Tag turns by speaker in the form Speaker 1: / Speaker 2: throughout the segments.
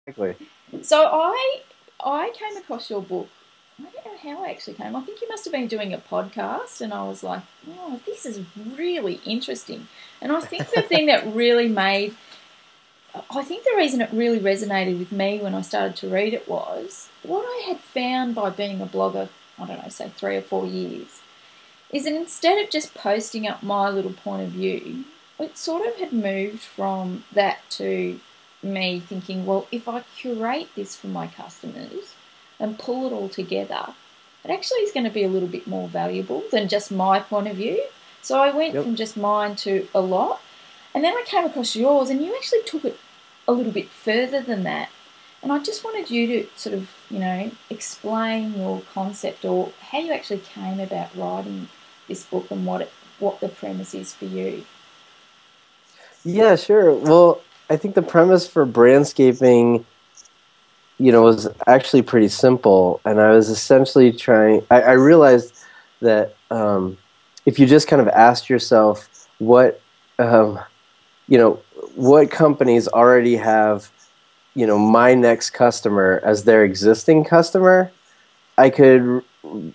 Speaker 1: Exactly.
Speaker 2: So I came across your book. I don't know how I actually came. I think you must have been doing a podcast, and I was like, "Oh, this is really interesting." And I think the thing that really made, I think the reason it really resonated with me when I started to read it was what I had found by being a blogger. I don't know, say 3 or 4 years, is that instead of just posting up my little point of view, it sort of had moved from that to me thinking, well, if I curate this for my customers and pull it all together, it actually is going to be a little bit more valuable than just my point of view. So I went
Speaker 1: Yep.
Speaker 2: from just mine to a lot. And then I came across yours, and you actually took it a little bit further than that. And I just wanted you to sort of, explain your concept or how you actually came about writing this book and what the premise is for you.
Speaker 1: Yeah, sure. Well, I think the premise for brandscaping, was actually pretty simple. And I was essentially I realized that if you just kind of asked yourself um, you know, what companies already have, my next customer as their existing customer, I could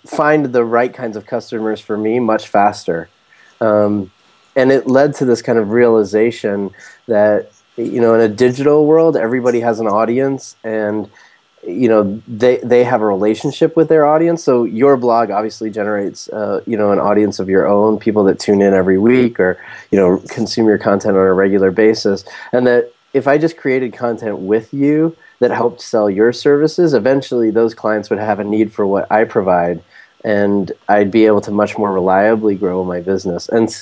Speaker 1: find the right kinds of customers for me much faster. Um, and it led to this kind of realization that, in a digital world, everybody has an audience, and they have a relationship with their audience. So your blog obviously generates an audience of your own, people that tune in every week or consume your content on a regular basis. And that if I just created content with you that helped sell your services, eventually those clients would have a need for what I provide, and I'd be able to much more reliably grow my business. And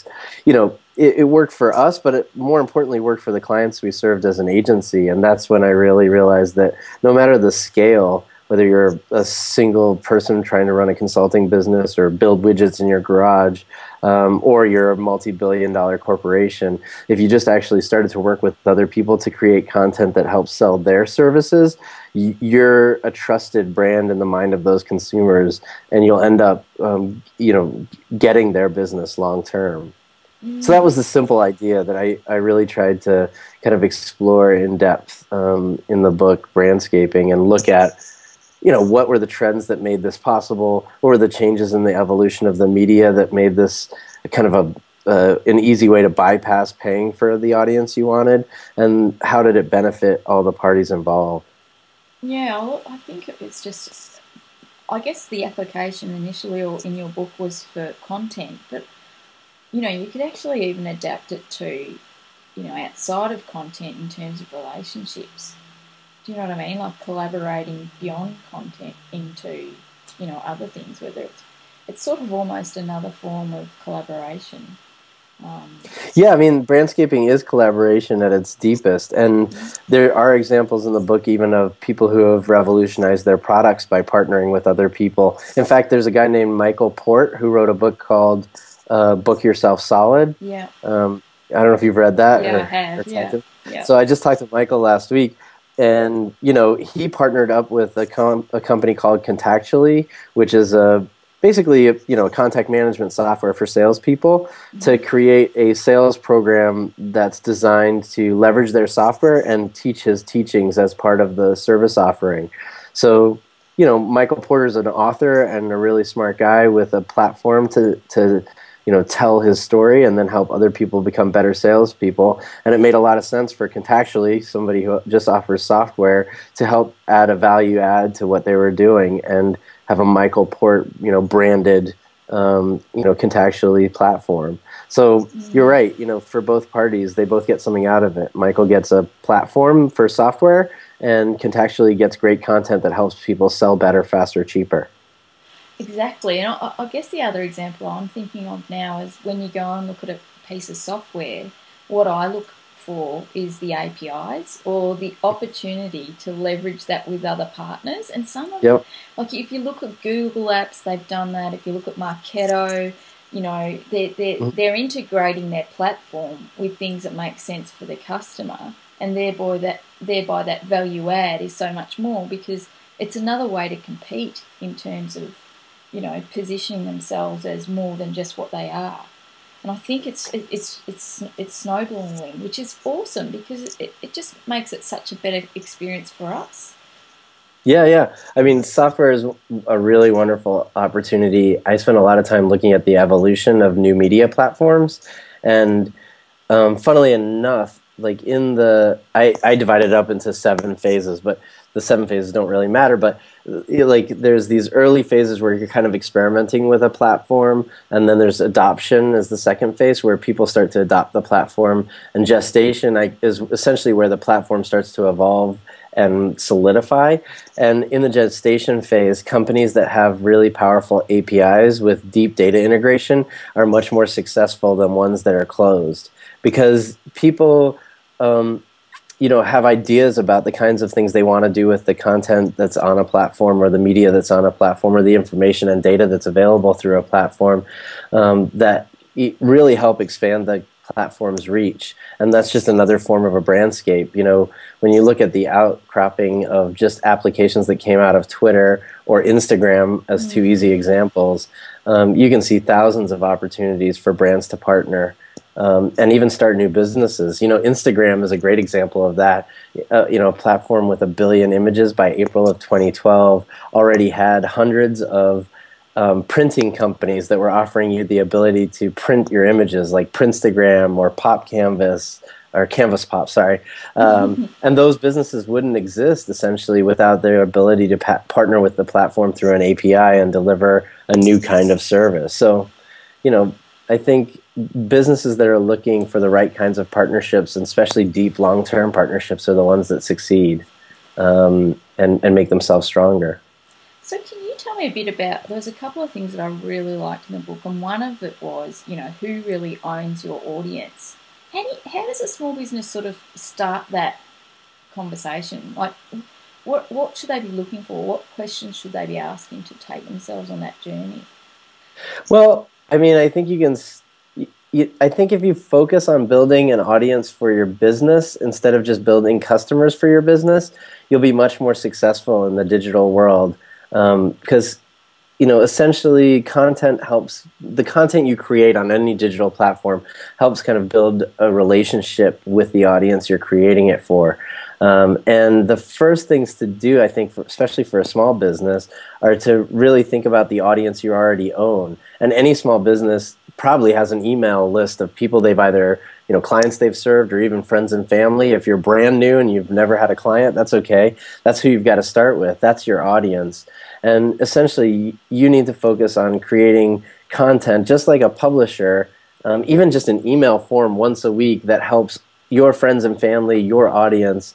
Speaker 1: it worked for us, but it more importantly worked for the clients we served as an agency. And that's when I really realized that no matter the scale, whether you're a single person trying to run a consulting business or build widgets in your garage, or you're a multi-billion-dollar corporation, if you just actually started to work with other people to create content that helps sell their services, you're a trusted brand in the mind of those consumers, and you'll end up, getting their business long term. So that
Speaker 2: Mm.
Speaker 1: was the simple idea that I really tried to kind of explore in depth in the book Brandscaping, and look at, what were the trends that made this possible? What were the changes in the evolution of the media that made this kind of an easy way to bypass paying for the audience you wanted? And how did it benefit all the parties involved?
Speaker 2: Yeah, well, I think it's just, I guess the application initially or in your book was for content, but you could actually even adapt it to, outside of content in terms of relationships. Do you know what I mean? Like collaborating beyond content into, other things, whether it's sort of almost another form of collaboration. Um,
Speaker 1: Yeah, I mean, brandscaping is collaboration at its deepest. And there are examples in the book even of people who have revolutionized their products by partnering with other people. In fact, there's a guy named Michael Port who wrote a book called Book Yourself Solid.
Speaker 2: yeah,
Speaker 1: I don't know if you've read that
Speaker 2: yeah, I
Speaker 1: or
Speaker 2: have.
Speaker 1: talked
Speaker 2: Yeah,
Speaker 1: to him.
Speaker 2: yeah.
Speaker 1: So I just talked to Michael last week, and he partnered up with a company called Contactually, which is basically a contact management software for salespeople, to
Speaker 2: Mm-hmm.
Speaker 1: create a sales program that's designed to leverage their software and teach his teachings as part of the service offering. So Michael Porter's an author and a really smart guy with a platform to tell his story and then help other people become better salespeople. And it made a lot of sense for Contactually, somebody who just offers software, to help add a value add to what they were doing and have a Michael Port, branded, Contactually platform. So you're
Speaker 2: Mm.
Speaker 1: right. For both parties, they both get something out of it. Michael gets a platform for software, and Contactually gets great content that helps people sell better, faster, cheaper.
Speaker 2: Exactly. And I guess the other example I'm thinking of now is when you go and look at a piece of software, what I look for is the APIs or the opportunity to leverage that with other partners. And some of,
Speaker 1: Yep.
Speaker 2: like if you look at Google Apps, they've done that. If you look at Marketo, they're integrating their platform with things that make sense for the customer, and thereby that value add is so much more because it's another way to compete in terms of positioning themselves as more than just what they are. And I think it's snowballing, which is awesome because it just makes it such a better experience for us.
Speaker 1: Yeah, yeah. I mean, software is a really wonderful opportunity. I spend a lot of time looking at the evolution of new media platforms, and funnily enough, like I divided it up into 7 phases, but the 7 phases don't really matter. But like, there's these early phases where you're kind of experimenting with a platform, and then there's adoption as the second phase, where people start to adopt the platform, and gestation is essentially where the platform starts to evolve and solidify. And in the gestation phase, companies that have really powerful APIs with deep data integration are much more successful than ones that are closed, because people have ideas about the kinds of things they want to do with the content that's on a platform, or the media that's on a platform, or the information and data that's available through a platform, that really help expand the platform's reach. And that's just another form of a brandscape. When you look at the outcropping of just applications that came out of Twitter or Instagram as two easy examples, you can see thousands of opportunities for brands to partner, and even start new businesses. Instagram is a great example of that. A platform with 1 billion images by April of 2012 already had hundreds of printing companies that were offering you the ability to print your images, like Printstagram or Pop Canvas, or Canvas Pop, sorry. And those businesses wouldn't exist, essentially, without their ability to partner with the platform through an API and deliver a new kind of service. So, I think businesses that are looking for the right kinds of partnerships, and especially deep, long-term partnerships, are the ones that succeed, and make themselves stronger.
Speaker 2: So can you tell me a bit about? There's a couple of things that I really liked in the book, and one of it was, who really owns your audience. How does a small business sort of start that conversation? Like, what should they be looking for? What questions should they be asking to take themselves on that journey?
Speaker 1: Well, I mean, I think I think if you focus on building an audience for your business instead of just building customers for your business, you'll be much more successful in the digital world. Because, essentially, the content you create on any digital platform helps kind of build a relationship with the audience you're creating it for. And the first things to do, I think, especially for a small business, are to really think about the audience you already own. And any small business probably has an email list of people they've either, clients they've served, or even friends and family. If you're brand new and you've never had a client, that's okay. That's who you've got to start with. That's your audience. And essentially, you need to focus on creating content, just like a publisher, even just an email form once a week that helps your friends and family, your audience,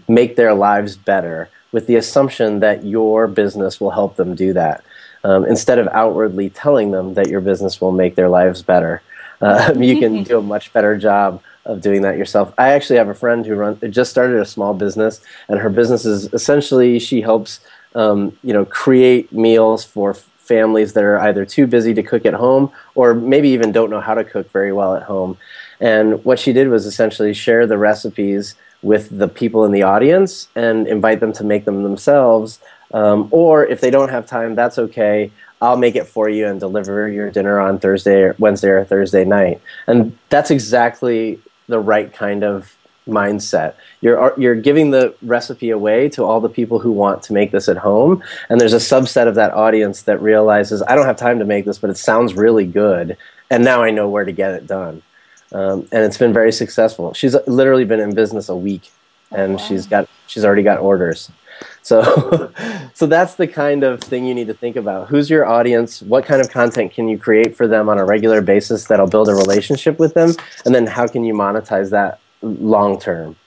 Speaker 1: make their lives better, with the assumption that your business will help them do that, instead of outwardly telling them that your business will make their lives better. You can do a much better job of doing that yourself. I actually have a friend who just started a small business, and her business is essentially, she helps create meals for families that are either too busy to cook at home, or maybe even don't know how to cook very well at home. And what she did was essentially share the recipes with the people in the audience and invite them to make them themselves. Or if they don't have time, that's okay. I'll make it for you and deliver your dinner on Wednesday or Thursday night. And that's exactly the right kind of mindset. You're giving the recipe away to all the people who want to make this at home, and there's a subset of that audience that realizes, I don't have time to make this, but it sounds really good, and now I know where to get it done. And it's been very successful. She's literally been in business a week,
Speaker 2: Oh,
Speaker 1: and
Speaker 2: wow.
Speaker 1: she's already got orders. So, so that's the kind of thing you need to think about. Who's your audience? What kind of content can you create for them on a regular basis that'll build a relationship with them? And then how can you monetize that long term?